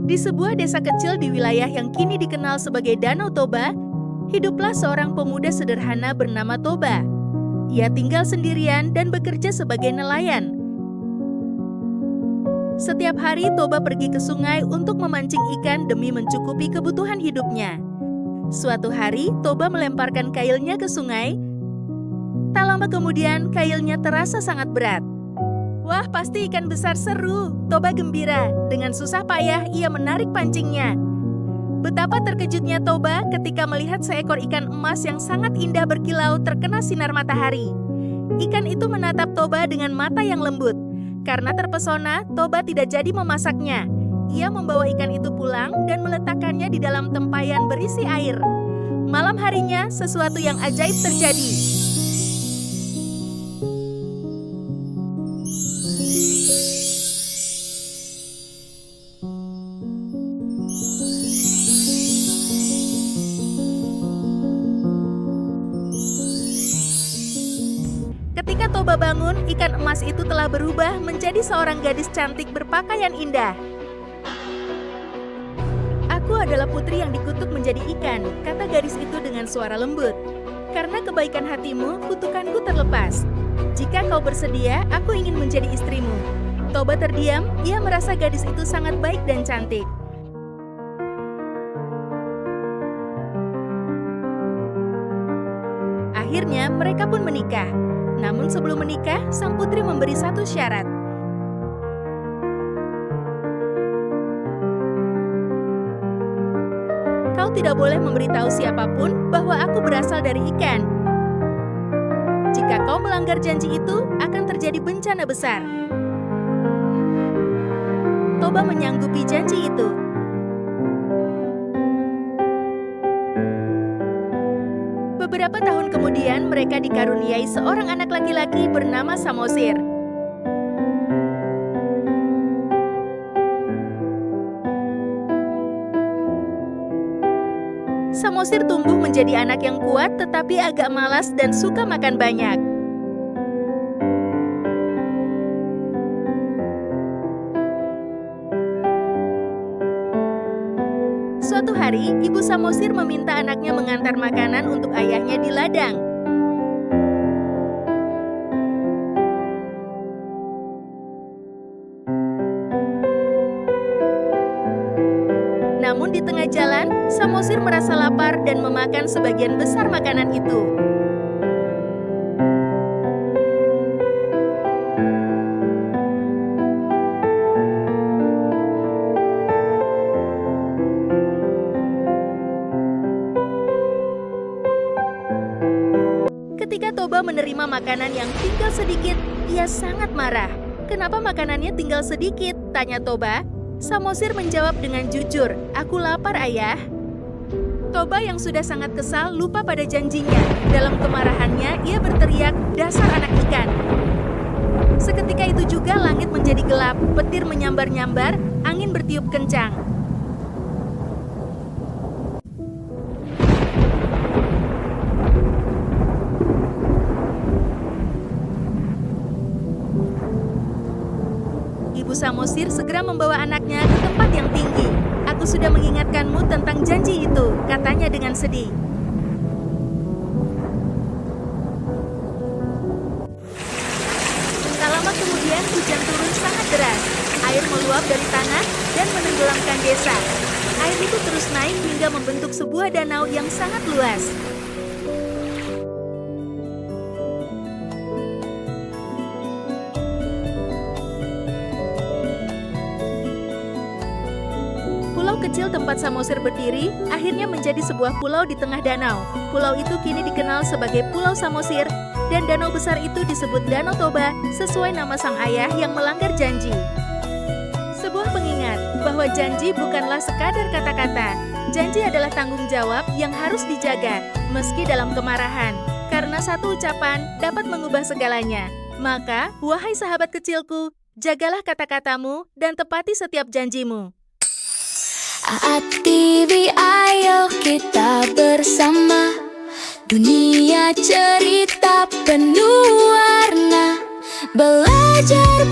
Di sebuah desa kecil di wilayah yang kini dikenal sebagai Danau Toba, hiduplah seorang pemuda sederhana bernama Toba. Ia tinggal sendirian dan bekerja sebagai nelayan. Setiap hari Toba pergi ke sungai untuk memancing ikan demi mencukupi kebutuhan hidupnya. Suatu hari, Toba melemparkan kailnya ke sungai. Tak lama kemudian, kailnya terasa sangat berat. Wah, pasti ikan besar seru. Toba gembira. Dengan susah payah, ia menarik pancingnya. Betapa terkejutnya Toba ketika melihat seekor ikan emas yang sangat indah berkilau terkena sinar matahari. Ikan itu menatap Toba dengan mata yang lembut. Karena terpesona, Toba tidak jadi memasaknya. Ia membawa ikan itu pulang dan meletakkannya di dalam tempayan berisi air. Malam harinya, sesuatu yang ajaib terjadi. Ketika Toba bangun, ikan emas itu telah berubah menjadi seorang gadis cantik berpakaian indah. Aku adalah putri yang dikutuk menjadi ikan, kata gadis itu dengan suara lembut. Karena kebaikan hatimu, kutukanku terlepas. Jika kau bersedia, aku ingin menjadi istrimu. Toba terdiam, ia merasa gadis itu sangat baik dan cantik. Akhirnya, mereka pun menikah. Namun sebelum menikah, sang putri memberi satu syarat. Kau tidak boleh memberitahu siapapun bahwa aku berasal dari ikan. Jika kau melanggar janji itu, akan terjadi bencana besar. Toba menyanggupi janji itu. Beberapa tahun kemudian, mereka dikaruniai seorang anak laki-laki bernama Samosir. Samosir tumbuh menjadi anak yang kuat tetapi agak malas dan suka makan banyak. Suatu hari, ibu Samosir meminta anaknya mengantar makanan untuk ayahnya di ladang. Namun di tengah jalan, Samosir merasa lapar dan memakan sebagian besar makanan itu. Ketika Toba menerima makanan yang tinggal sedikit, ia sangat marah. Kenapa makanannya tinggal sedikit? Tanya Toba. Samosir menjawab dengan jujur, aku lapar ayah. Toba yang sudah sangat kesal lupa pada janjinya. Dalam kemarahannya, ia berteriak, dasar anak ikan. Seketika itu juga langit menjadi gelap, petir menyambar-nyambar, angin bertiup kencang. Ibu Samosir segera membawa anaknya ke tempat yang tinggi. Aku sudah mengingatkanmu tentang janji itu, katanya dengan sedih. Tak lama kemudian hujan turun sangat deras. Air meluap dari tanah dan menenggelamkan desa. Air itu terus naik hingga membentuk sebuah danau yang sangat luas. Pulau kecil tempat Samosir berdiri akhirnya menjadi sebuah pulau di tengah danau. Pulau itu kini dikenal sebagai Pulau Samosir dan danau besar itu disebut Danau Toba sesuai nama sang ayah yang melanggar janji. Sebuah pengingat bahwa janji bukanlah sekadar kata-kata. Janji adalah tanggung jawab yang harus dijaga meski dalam kemarahan. Karena satu ucapan dapat mengubah segalanya. Maka, wahai sahabat kecilku, jagalah kata-katamu dan tepati setiap janjimu. AATV, ayo kita bersama. Dunia cerita penuh warna. Belajar